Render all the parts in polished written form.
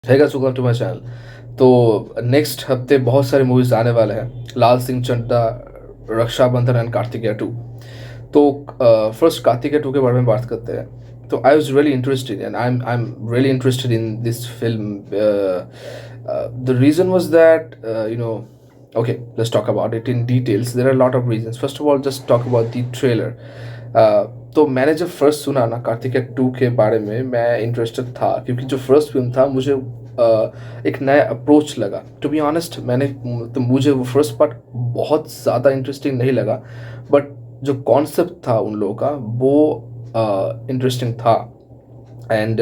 है guys, welcome to my channel. तो next हफ्ते बहुत सारे मूवीज आने वाले हैं। लाल सिंह चड्ढा, रक्षाबंधन एंड कार्तिकेय 2। तो फर्स्ट कार्तिकेय 2 के बारे में बात करते हैं। तो I was really interested and I am really interested in this film. The reason was that okay, let's talk about it in details. There are a lot of reasons. First of all, just talk about the trailer. तो मैंने जब first सुना ना कार्तिकेय 2 के बारे में, मैं interested था क्योंकि जो फर्स्ट फिल्म था मुझे एक नया अप्रोच लगा। टू बी ऑनेस्ट, मुझे वो फर्स्ट पार्ट बहुत ज़्यादा इंटरेस्टिंग नहीं लगा, बट जो कॉन्सेप्ट था उन लोगों का वो इंटरेस्टिंग था। एंड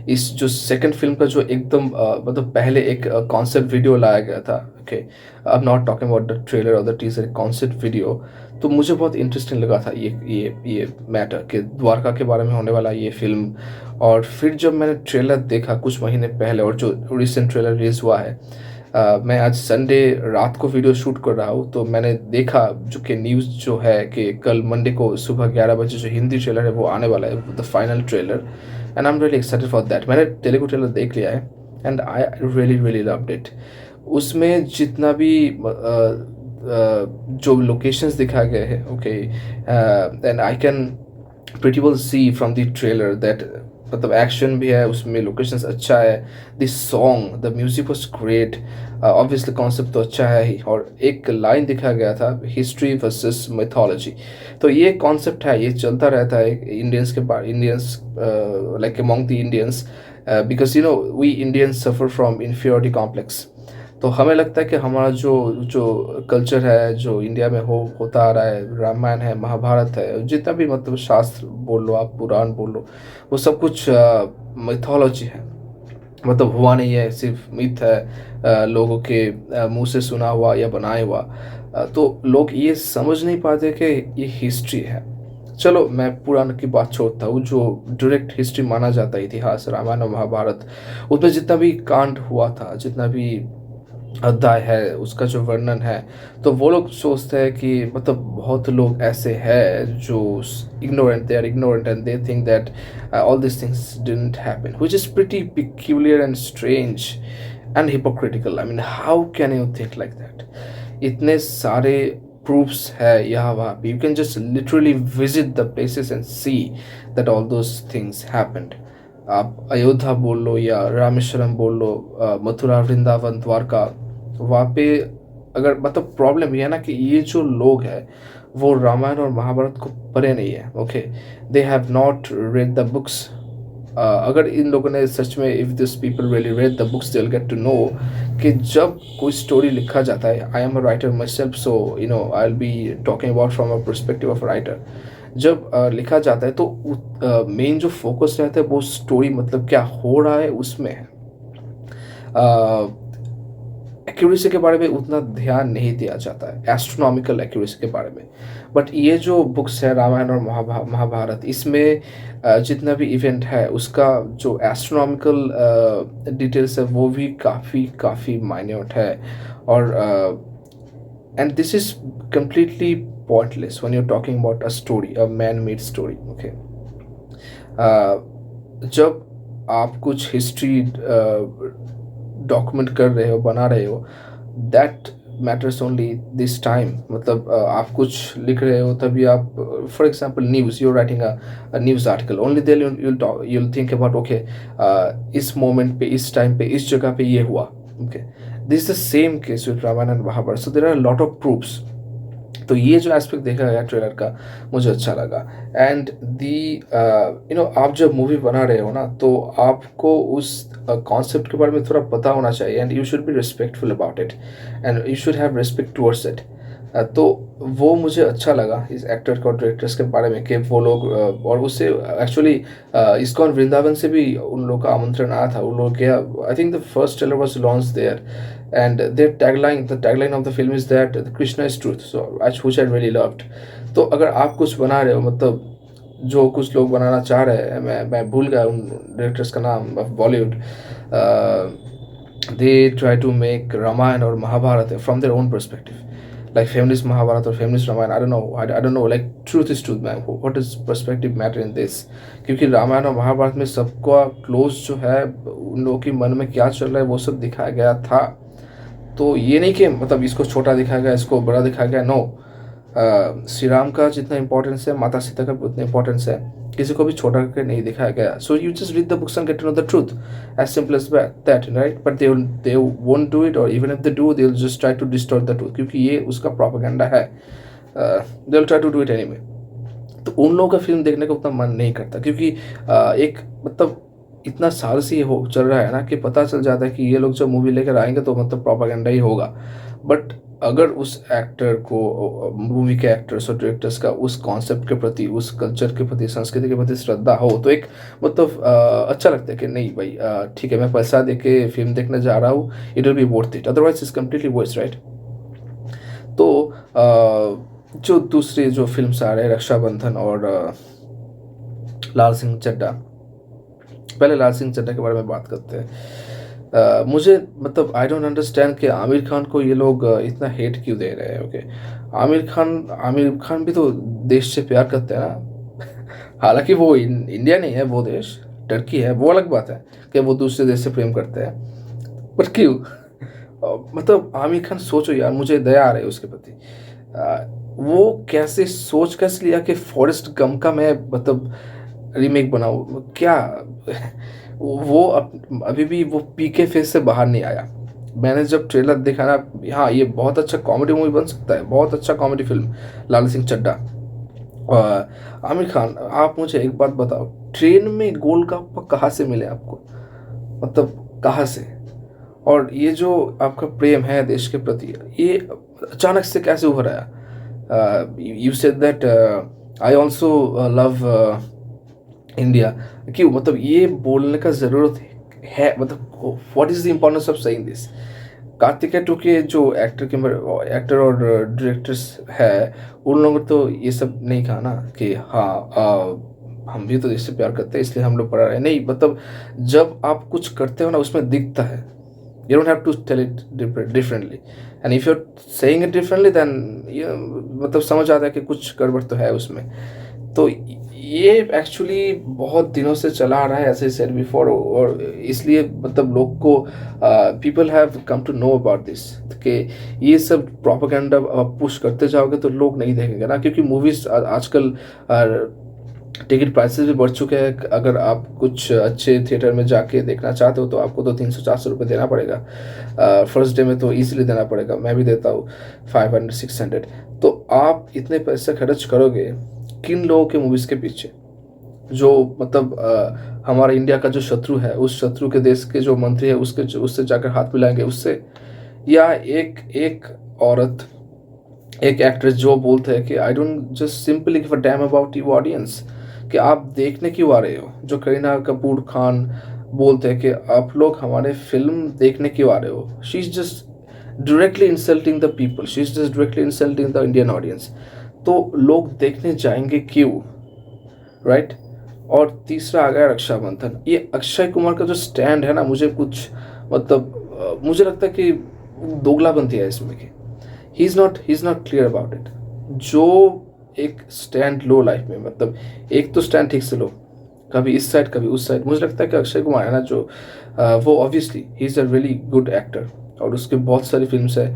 इस जो सेकंड फिल्म का जो एकदम मतलब पहले एक कॉन्सेप्ट वीडियो लाया गया था। Okay, I am not talking about the trailer और द टीजर, कॉन्सेप्ट वीडियो। तो मुझे बहुत इंटरेस्टिंग लगा था ये मैटर कि द्वारका के बारे में होने वाला ये फिल्म। और फिर जब मैंने ट्रेलर देखा कुछ महीने पहले और जो रिसेंट ट्रेलर रिलीज हुआ है, मैं आज संडे रात को वीडियो शूट कर रहा हूँ, तो मैंने देखा जो कि न्यूज़ जो है कि कल मंडे को सुबह 11 बजे जो हिंदी ट्रेलर है वो आने वाला है, the final trailer. And I am really excited for that. मैंने तेलुगु ट्रेलर देख लिया है and I really really loved it. उसमें जितना भी जो लोकेशंस दिखाए गए हैं, okay, and I can pretty well see from the trailer that मतलब एक्शन भी है उसमें, लोकेशंस अच्छा है, the song, the music was great. Obviously concept तो अच्छा है ही, और एक लाइन दिखा गया था, हिस्ट्री वर्सेस mythology। तो ये कॉन्सेप्ट है, ये चलता रहता है इंडियंस के बारे, Indians like among the Indians, because you know we Indians suffer from inferiority complex. तो हमें लगता है कि हमारा जो जो कल्चर है जो इंडिया में होता आ रहा है, रामायण है, महाभारत है, जितना भी मतलब शास्त्र बोल लो, आप पुराण बोल लो, वो सब कुछ मिथोलॉजी है। मतलब हुआ नहीं है, सिर्फ मिथ है, लोगों के मुंह से सुना हुआ या बनाया हुआ। तो लोग ये समझ नहीं पाते कि ये हिस्ट्री है। चलो मैं पुराण की बात छोड़ता हूँ, जो डायरेक्ट हिस्ट्री माना जाता है, इतिहास, रामायण और महाभारत, उसमें जितना भी कांड हुआ था, जितना भी अध्याय है, उसका जो वर्णन है, तो वो लोग सोचते हैं कि मतलब बहुत लोग ऐसे हैं जो ignorant, they are ignorant and they think that all these things didn't happen, which is pretty peculiar and strange and hypocritical. I mean, how can you think like that? इतने सारे proofs है यहाँ वहाँ पे, you can just literally visit the places and see that all those things happened. आप अयोध्या बोल लो या रामेश्वरम बोल लो, मथुरा, वृंदावन, द्वारका, वहाँ पे अगर मतलब प्रॉब्लम ये है ना कि ये जो लोग हैं वो रामायण और महाभारत को पढ़े नहीं है। Okay, they have not read the books. अगर इन लोगों ने सच में, if this people really read the books, they will get to know कि जब कोई स्टोरी लिखा जाता है, I am a writer myself, so you know I will be talking about from a perspective of writer. जब लिखा जाता है तो मेन जो फोकस रहता है वो स्टोरी, मतलब क्या हो रहा है उसमें है। एक्यूरेसी के बारे में उतना ध्यान नहीं दिया जाता है, एस्ट्रोनॉमिकल एक्यूरेसी के बारे में। बट ये जो बुक्स है रामायण और महाभारत, इसमें जितना भी इवेंट है उसका जो एस्ट्रोनॉमिकल डिटेल्स है वो भी काफ़ी काफ़ी माइन्यूट है। और and this is completely pointless when you're talking about a story, a man-made story. Okay, जब आप कुछ हिस्ट्री डॉक्यूमेंट कर रहे हो, बना रहे हो, that matters only this time. मतलब आप कुछ लिख रहे हो तभी आप, for example news, you writing a news article, only then you'll think about, okay, इस मोमेंट पे, इस टाइम पे, इस जगह पे ये हुआ। Okay, this is the same case with Ramayana and Mahabharata, so there are lot of proofs. तो ये जो एस्पेक्ट देखा गया ट्रेलर का मुझे अच्छा लगा। एंड दी आप जब मूवी बना रहे हो ना, तो आपको उस कॉन्सेप्ट के बारे में थोड़ा पता होना चाहिए, and you should be respectful about it, and you should have respect towards it. तो वो मुझे अच्छा लगा इस एक्टर और डायरेक्टर्स के बारे में कि वो लोग और उससे एक्चुअली इस्कॉन वृंदावन से भी उन लोग का आमंत्रण आया था। उन लोग गया, I think the first trailer was launch their, and their tagline, the tagline of the film is that Krishna is truth, so which I really loved. तो अगर आप कुछ बना रहे हो, मतलब जो कुछ लोग बनाना चाह रहे हैं, मैं भूल गया उन डायरेक्टर्स का नाम of Bollywood, they try to make Ramayan और Mahabharat from their own perspective, like feminist Mahabharata or feminist Ramayana. I don't know. I don't know. Like truth is truth ma'am, what is perspective matter in this. क्योंकि रामायण और महाभारत में सबका close जो है, उन लोगों के मन में क्या चल रहा है वो सब दिखाया गया था। तो ये नहीं कि मतलब इसको छोटा दिखाया गया, इसको बड़ा दिखाया गया, नो। श्री राम का जितना इंपॉर्टेंस है माता सीता का भी उतना इंपॉर्टेंस है, किसी को भी छोटा करके नहीं दिखाया गया। So you just read the books and get to know the truth, as simple as that, right. But they won't do it, और even if they do they will just try to distort the truth, क्योंकि ये उसका propaganda है। They will try to do it anyway. तो उन लोगों का film देखने का उतना मन नहीं करता, क्योंकि एक मतलब इतना साल से ये हो चल रहा है ना कि पता चल जाता है कि ये लोग जब मूवी लेकर आएंगे तो मतलब प्रोपागेंडा ही होगा। बट अगर उस एक्टर को, मूवी के एक्टर्स और डायरेक्टर्स का उस कॉन्सेप्ट के प्रति, उस कल्चर के प्रति, संस्कृति के प्रति श्रद्धा हो, तो एक मतलब अच्छा लगता है कि नहीं भाई, ठीक है, मैं पैसा दे के फिल्म देखने जा रहा हूँ, it will be worth it, otherwise is completely waste, right. तो जो दूसरे जो फिल्म्स आ रहे हैं, रक्षाबंधन और लाल सिंह चड्ढा, पहले लाल सिंह चड्ढा के बारे में बात करते हैं। मुझे मतलब आई डोंट अंडरस्टैंड कि आमिर खान को ये लोग इतना हेट क्यों दे रहे हैं। ओके, आमिर खान भी तो देश से प्यार करते हैं ना। हालांकि वो इंडिया नहीं है, वो देश टर्की है, वो अलग बात है कि वो दूसरे देश से प्रेम करते हैं, बट क्यों? मतलब आमिर खान, सोचो यार, मुझे दया आ रही है उसके प्रति। वो कैसे सोच कैसे लिया कि फॉरेस्ट गम का मैं मतलब रीमेक बनाऊँ क्या? वो अभी भी वो पीके फेस से बाहर नहीं आया। मैंने जब ट्रेलर देखा ना, हाँ ये बहुत अच्छा कॉमेडी मूवी बन सकता है, बहुत अच्छा कॉमेडी फिल्म लाल सिंह चड्ढा। आमिर खान, आप मुझे एक बात बताओ, ट्रेन में गोलगप्पा कहाँ से मिले आपको? मतलब कहाँ से? और ये जो आपका प्रेम है देश के प्रति, ये अचानक से कैसे उभर आया? You said that I also love India. क्यों? मतलब ये बोलने का ज़रूरत है? मतलब what is the importance of saying this? Karthikeya two के जो एक्टर और डायरेक्टर्स है, उन लोगों ने तो ये सब नहीं कहा ना कि हाँ हम भी तो देश से प्यार करते हैं इसलिए हम लोग पढ़ा रहे हैं। नहीं, मतलब जब आप कुछ करते हो ना, उसमें दिखता है। You don't have to tell it differently, and if you're saying it differently then मतलब समझ आता है कि कुछ गड़बड़ तो है उसमें। तो ये एक्चुअली बहुत दिनों से चला आ रहा है, ऐसे सेड बिफोर, और इसलिए मतलब लोग को people have come to know about this कि ये सब प्रोपेगेंडा पुश करते जाओगे तो लोग नहीं देखेंगे ना, क्योंकि मूवीज आजकल टिकट प्राइसेस भी बढ़ चुके हैं। अगर आप कुछ अच्छे थिएटर में जाके देखना चाहते हो तो आपको तो 300-400 रुपये देना पड़ेगा। फर्स्ट डे में तो ईजिली देना पड़ेगा, मैं भी देता हूँ 500-600। तो आप इतने पैसे खर्च करोगे किन लोगों के मूवीज़ के पीछे? जो मतलब हमारा इंडिया का जो शत्रु है, उस शत्रु के देश के जो मंत्री है उससे जाकर हाथ मिलाएंगे उससे? या एक एक औरत, एक एक्ट्रेस जो बोलते हैं कि I don't just simply give a damn about you audience, कि आप देखने क्यों आ रहे हो? जो करीना कपूर खान बोलते हैं कि आप लोग हमारे फिल्म देखने क्यों आ रहे हो? She is just directly insulting the people, she is just directly insulting the Indian audience. तो लोग देखने जाएंगे क्यों, राइट? और तीसरा आ गया रक्षाबंधन। ये अक्षय कुमार का जो स्टैंड है ना, मुझे कुछ मतलब मुझे लगता है कि दोगलापंती है इसमें कि he is not clear about it. जो एक स्टैंड लो लाइफ में, मतलब एक तो स्टैंड ठीक से लो, कभी इस साइड कभी उस साइड। मुझे लगता है कि अक्षय कुमार है ना, जो वो obviously he is a really good actor, और उसके बहुत सारी फिल्म्स है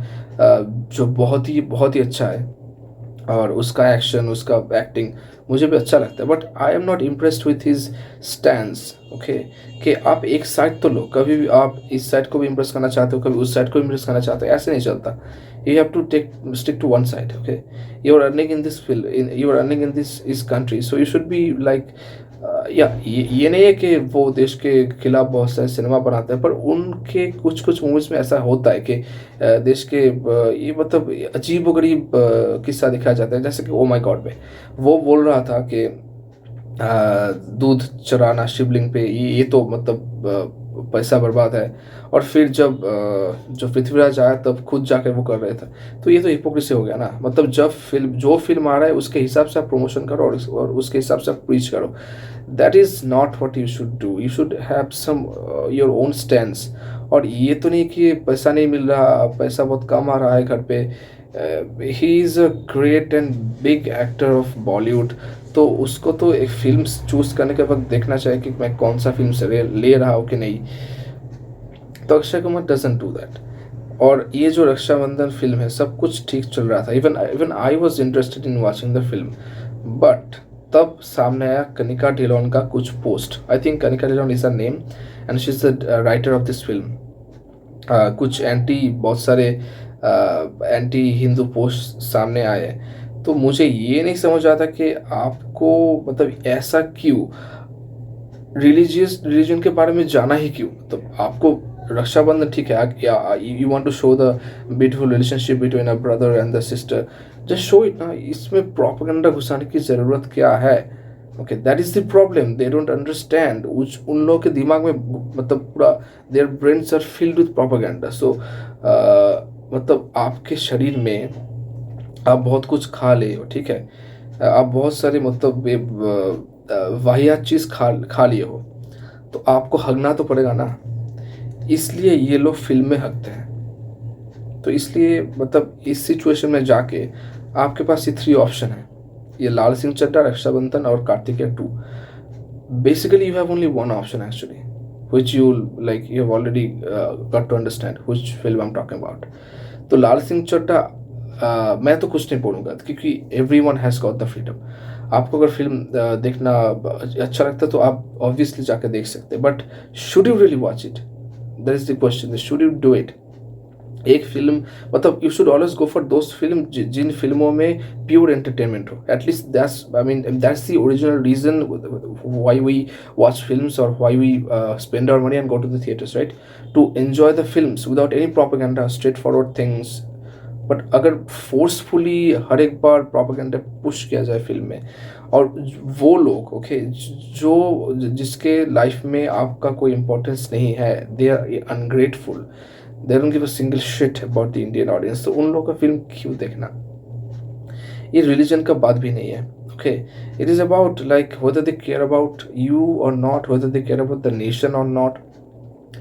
जो बहुत ही अच्छा है, और उसका एक्शन, उसका एक्टिंग मुझे भी अच्छा लगता है। But I am not impressed with his stands. Okay, कि आप एक साइड तो लो, कभी भी आप इस साइड को भी इम्प्रेस करना चाहते हो, कभी उस साइड को इम्प्रेस करना चाहते हो, ऐसे नहीं चलता। You have to stick to one side. Okay, you are earning in this field, you are earning in this country, so you should be like, या ये नहीं है कि वो देश के खिलाफ बहुत सारे सिनेमा बनाते हैं, पर उनके कुछ कुछ मूवीज़ में ऐसा होता है कि देश के ये मतलब अजीब व गरीब किस्सा दिखाया जाता है। जैसे कि ओ माय गॉड में वो बोल रहा था कि दूध चराना शिवलिंग पे, ये तो मतलब पैसा बर्बाद है। और फिर जब जो पृथ्वीराज आया तब खुद जाकर वो कर रहे थे। तो ये तो हिपोक्रेसी हो गया ना। मतलब जब जो फिल्म आ रहा है उसके हिसाब से आप प्रमोशन करो, और उसके हिसाब से आप प्रीच करो। That is not what you should do. You should have some your own stands. और ये तो नहीं कि पैसा नहीं मिल रहा, पैसा बहुत कम आ रहा है घर पे, he is a great and big actor of Bollywood. तो उसको तो एक फ़िल्म चूज़ करने के वक़्त देखना चाहिए कि मैं कौन-सा फ़िल्म से ले ले रहा हूँ कि नहीं। तो Akshay Kumar doesn't do that. और ये जो रक्षाबंधन फ़िल्म है, सब कुछ ठीक चल रहा था। Even even I was interested in watching the film. But तब सामने आया कनिका ढिल्लोन का कुछ post. I think Kanika Dhillon is her name and she is the writer of this film. कुछ बहुत सारे एंटी हिंदू पोस्ट सामने आए। तो मुझे ये नहीं समझ आता कि आपको मतलब ऐसा क्यों रिलीजन के बारे में जाना ही क्यों? तो आपको रक्षाबंधन ठीक है, you want to show the beautiful relationship between a brother and the sister, just show it ना। इसमें प्रोपेगेंडा घुसाने की ज़रूरत क्या है? Okay, that is the problem, they don't understand. उन लोगों के दिमाग में मतलब पूरा their brains are filled with propaganda. So मतलब आपके शरीर में आप बहुत कुछ खा ले हो, ठीक है? आप बहुत सारे मतलब वाहियात चीज़ खा खा लिए हो, तो आपको हगना तो पड़ेगा ना। इसलिए ये लोग फ़िल्में हगते हैं। तो इसलिए मतलब इस सिचुएशन में जाके आपके पास ये 3 ऑप्शन हैं। ये लाल सिंह चड्ढा, रक्षाबंधन और Kartikeya 2। Basically, you have only one option actually, which you have already got to understand which film I'm talking about. तो लाल सिंह चड्ढा मैं तो कुछ नहीं बोलूँगा क्योंकि everyone has got the freedom. आपको अगर फिल्म देखना अच्छा लगता है तो आप ऑब्वियसली जाकर देख सकते हैं, but should you really watch it? That is the question, should you do it? एक फ़िल्म मतलब you should always go for those film जिन फ़िल्मों में प्योर एंटरटेनमेंट हो। At least that's I mean that's the original reason why we watch films और why we spend our money and go to the theatres, right? To enjoy the films without any propaganda, straightforward things. But अगर forcefully हर एक बार propaganda push किया जाए film में, और वो लोग okay जो जिसके लाइफ में आपका कोई इम्पोर्टेंस नहीं है, they are ungrateful, they don't give a single shit about the Indian audience, तो उन लोगों का फिल्म क्यों देखना? ये रिलीजन का बात भी नहीं है। Okay, it is about like whether they care about you or not, whether they care about the nation or not,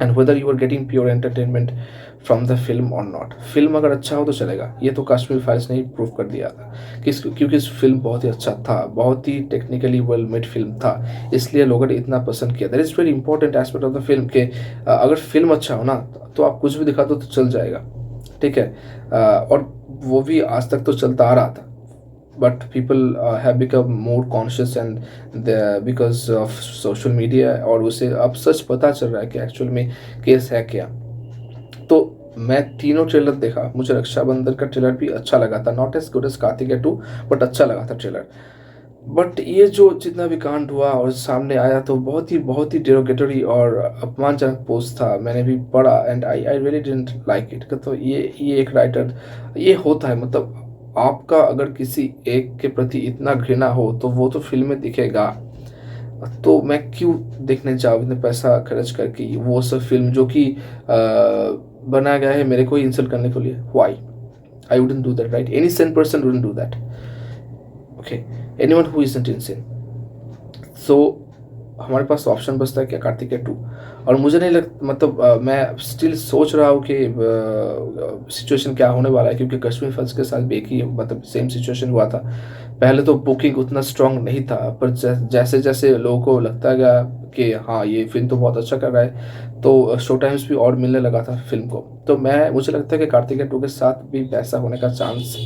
and whether you are getting pure entertainment from the film or not. Film अगर अच्छा हो तो चलेगा। ये तो Kashmir files ने prove कर दिया था क्योंकि इस फिल्म बहुत ही अच्छा था, बहुत ही टेक्निकली वेल मेड फिल्म था, इसलिए लोगों ने इतना पसंद किया। That is very important aspect of the film के अगर फिल्म अच्छा हो ना तो आप कुछ भी दिखा दो तो चल जाएगा, ठीक है? और वो भी आज तक तो चलता आ रहा था, but people have become more conscious and because of social media, और उसे अब सच पता चल रहा है कि एक्चुअल में केस है क्या। तो मैं तीनों ट्रेलर देखा, मुझे रक्षाबंधन का ट्रेलर भी अच्छा लगा था, not as good as Karthikeya 2, but अच्छा लगा था ट्रेलर। बट ये जो जितना भी कांड हुआ और सामने आया तो बहुत ही डेरोगेटरी और अपमानजनक पोस्ट था, मैंने भी पढ़ा and I really didn't like it. तो ये एक राइटर, ये होता है मतलब आपका अगर किसी एक के प्रति इतना घृणा हो तो वो तो फिल्म में दिखेगा। तो मैं क्यों देखने जाऊँ इतना पैसा खर्च करके वो सब फिल्म जो कि बनाया गया है मेरे को ही इंसल्ट करने के लिए? Why? I wouldn't do that, right? Any sane person wouldn't do that. Okay, anyone who isn't insane. So हमारे पास ऑप्शन बचता है क्या? कार्तिकेय 2। और मुझे नहीं लग मतलब मैं स्टिल सोच रहा हूँ कि सिचुएशन क्या होने वाला है, क्योंकि कश्मीर फाइल्स के साथ भी एक ही मतलब सेम सिचुएशन हुआ था। पहले तो बुकिंग उतना स्ट्रांग नहीं था, पर जैसे जैसे लोगों को लगता गया कि हाँ ये फिल्म तो बहुत अच्छा कर रहा है, तो शो टाइम्स भी और मिलने लगा था फिल्म को। तो मुझे लगता है कि कार्तिकेय 2 के साथ भी वैसा होने का चांस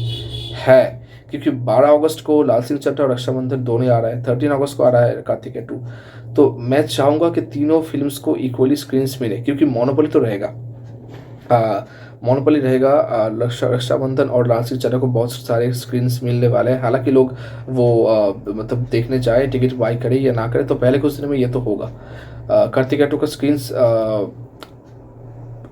है, क्योंकि 12 अगस्त को लाल सिंह चड्ढा और रक्षाबंधन दोनों आ रहा है, 13 अगस्त को आ रहा है कार्तिकेय 2। तो मैं चाहूँगा कि तीनों फिल्म्स को इक्वली स्क्रीन्स मिले, क्योंकि मोनोपोली तो रहेगा, मोनोपोली रहेगा। रक्षाबंधन और लाल सिंह चड्ढा को बहुत सारे स्क्रीन्स मिलने वाले हैं। हालांकि लोग वो मतलब देखने जाए, टिकट बाई करे या ना करे, तो पहले कुछ दिन में ये तो होगा। कार्तिकेय 2 का स्क्रीन्स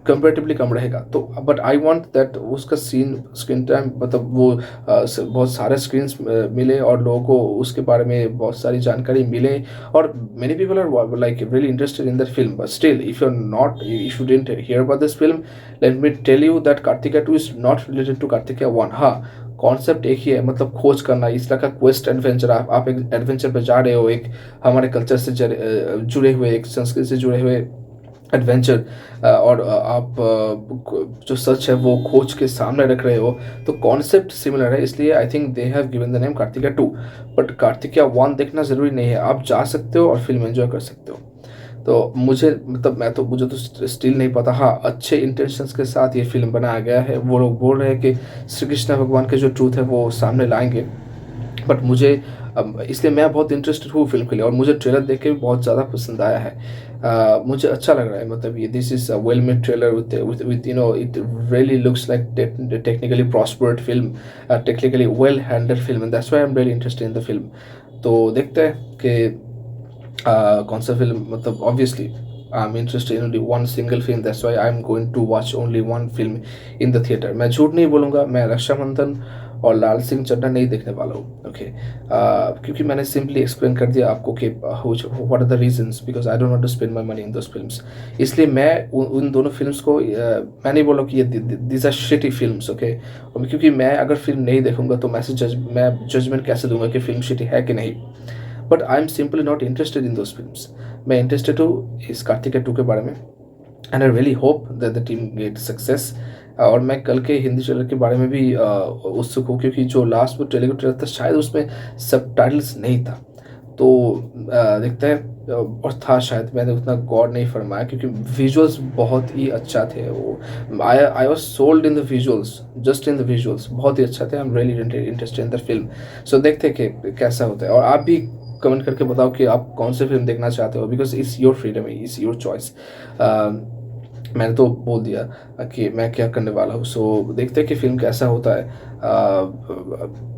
कंपेरेटिवली कम रहेगा। तो बट आई वांट दैट उसका स्क्रीन टाइम मतलब वो बहुत सारे स्क्रीन्स मिले और लोगों को उसके बारे में बहुत सारी जानकारी मिले। और many people are like really interested in that film, but still if you didn't hear about this film, let me tell you that Karthikeya 2 is not related to Karthikeya 1। हाँ, कॉन्सेप्ट एक ही है, मतलब खोज करना, इस तरह का क्वेस्ट एडवेंचर। आप एक एडवेंचर पर जा रहे हो, एक हमारे कल्चर से जुड़े हुए, एक संस्कृति से जुड़े हुए एडवेंचर और आप जो सच है वो खोज के सामने रख रहे हो, तो कॉन्सेप्ट सिमिलर है, इसलिए I think they have given the name Kartikeya 2। But Kartikeya 1 देखना ज़रूरी नहीं है, आप जा सकते हो और फ़िल्म एन्जॉय कर सकते हो। तो मुझे मतलब मैं तो मुझे तो स्टिल नहीं पता, हाँ, अच्छे इंटेंशंस के साथ ये फ़िल्म बनाया गया है। वो लोग बोल रहे हैं कि श्री कृष्ण भगवान के जो ट्रूथ है वो सामने लाएँगे। बट मुझे इसलिए मैं बहुत इंटरेस्टेड हूँ फ़िल्म के लिए, और मुझे ट्रेलर देख के भी बहुत ज़्यादा पसंद आया है। मुझे अच्छा लग रहा है, मतलब ये this is a well made trailer with it really looks like technically prospered film, technically well handled film, and that's why I am really interested in the film. तो देखते हैं कि कौन सा फ़िल्म, मतलब obviously I am interested in only one single film, that's why I am going to watch only one film in the theatre. मैं झूठ नहीं बोलूँगा, मैं रक्षाबंधन और लाल सिंह चड्ढा नहीं देखने वाला हूँ, ओके। क्योंकि मैंने सिंपली एक्सप्लेन कर दिया आपको कि what are the reasons, because I don't want to spend my money in those films. इसलिए मैं उन दोनों फिल्म्स को मैं नहीं बोला कि ये these are shitty films, okay. क्योंकि मैं अगर फिल्म नहीं देखूंगा तो मैं जजमेंट कैसे दूंगा कि फिल्म शिटी है कि नहीं। But I am simply not interested in those films. मैं इंटरेस्टेड हूँ इस कार्तिकेय 2 के बारे में, and I really hope that the team get success. और मैं कल के हिंदी ट्रेलर के बारे में भी उत्सुक हूँ, क्योंकि जो लास्ट में तेलुगु ट्रेलर था शायद उसमें सबटाइटल्स नहीं था। तो देखते हैं, और था शायद, मैंने उतना गौर नहीं फरमाया क्योंकि विजुअल्स बहुत ही अच्छा थे। वो I was sold in the visuals, just in the visuals बहुत ही अच्छा थे। I am really interested in the film. So देखते हैं कि कैसा होता है, और आप भी कमेंट करके बताओ कि आप कौन सी फिल्म देखना चाहते हो, because it's your freedom, it's your choice. मैंने तो बोल दिया कि मैं क्या करने वाला हूँ। सो देखते हैं कि फ़िल्म कैसा होता है।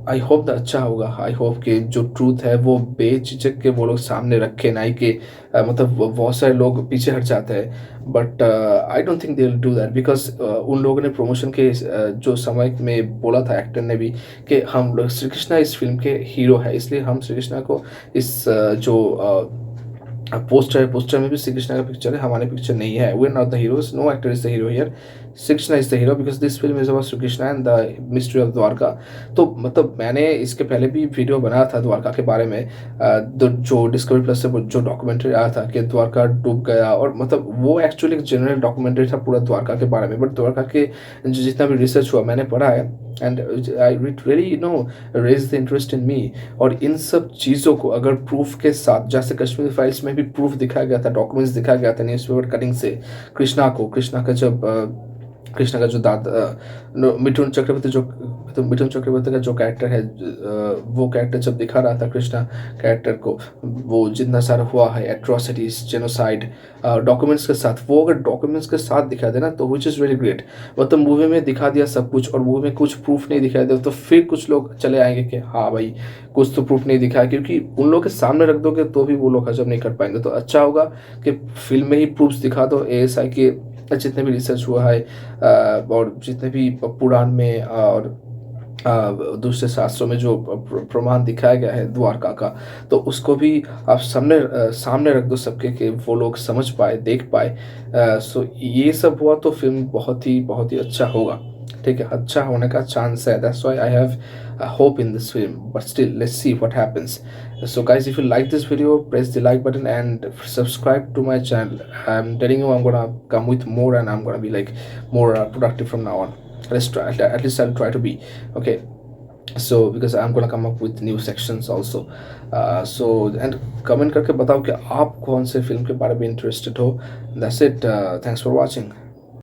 आई होप द अच्छा होगा। आई होप कि जो ट्रूथ है वो बेझिझक के वो लोग सामने रखे, ना ही कि मतलब बहुत सारे लोग पीछे हट जाते हैं। But I don't think they will do that, because उन लोगों ने प्रमोशन के जो समय में बोला था, एक्टर ने भी, कि हम लोग श्री कृष्णा इस फिल्म के हीरो है, इसलिए हम श्री कृष्णा को इस पोस्टर में भी श्री कृष्णा का पिक्चर है, हमारे पिक्चर नहीं है। We are not the heroes, no actor is the hero here, Shri Krishna is the hero, because this film is about Shri Krishna and the mystery of Dwarka. तो मतलब मैंने इसके पहले भी वीडियो बनाया था द्वारका के बारे में, जो डिस्कवरी प्लस से जो डॉक्यूमेंट्री आया था कि द्वारका डूब गया, और मतलब वो एक्चुअली एक जनरल डॉक्यूमेंट्री था पूरा द्वारका के बारे में। बट द्वारका के जितना भी रिसर्च हुआ मैंने पढ़ा है, and I it really raise the interest in me. और इन सब चीज़ों को अगर प्रूफ के साथ, जैसे कश्मीर फाइल्स में भी प्रूफ दिखाया गया था, डॉक्यूमेंट्स दिखाया गया था न्यूज़पेपर कटिंग से, कृष्णा का जब कृष्णा का जो मिथुन चक्रवर्ती, जो तो मिथुन चक्रवर्ती का जो कैरेक्टर है, वो कैरेक्टर जब दिखा रहा था कृष्णा कैरेक्टर को, वो जितना सारा हुआ है एट्रोसिटीज, जेनोसाइड, डॉक्यूमेंट्स के साथ, वो अगर डॉक्यूमेंट्स के साथ दिखा देना तो विच इज़ वेरी ग्रेट। मतलब मूवी में दिखा दिया सब कुछ और मूवी में कुछ प्रूफ नहीं दिखाई दिया, तो फिर कुछ लोग चले आएंगे कि हाँ भाई कुछ तो प्रूफ नहीं दिखाया, क्योंकि उन लोग के सामने रख दोगे तो भी वो लोग हजम नहीं कर पाएंगे। तो अच्छा होगा कि फिल्म में ही प्रूफ्स दिखा दो, एएसआई के जितने भी रिसर्च हुआ है, और जितने भी पुराण में और दूसरे शास्त्रों में जो प्रमाण दिखाया गया है द्वारका का, तो उसको भी आप सामने रख दो सबके, कि वो लोग समझ पाए, देख पाए। सो ये सब हुआ तो फिल्म बहुत ही अच्छा होगा। ठीक है, अच्छा होने का चांस है, that's why I have hope in this film, but still let's see what happens. So guys, if you like this video, press the like button and subscribe to my channel. I'm telling you, I'm gonna come with more, and I'm gonna be like more productive from now on. Let's try, at least I'll try to be, okay. So because I'm gonna come up with new sections also. So and comment करके बताओ कि आप कौन से film के बारे में interested हो। That's it. Thanks for watching.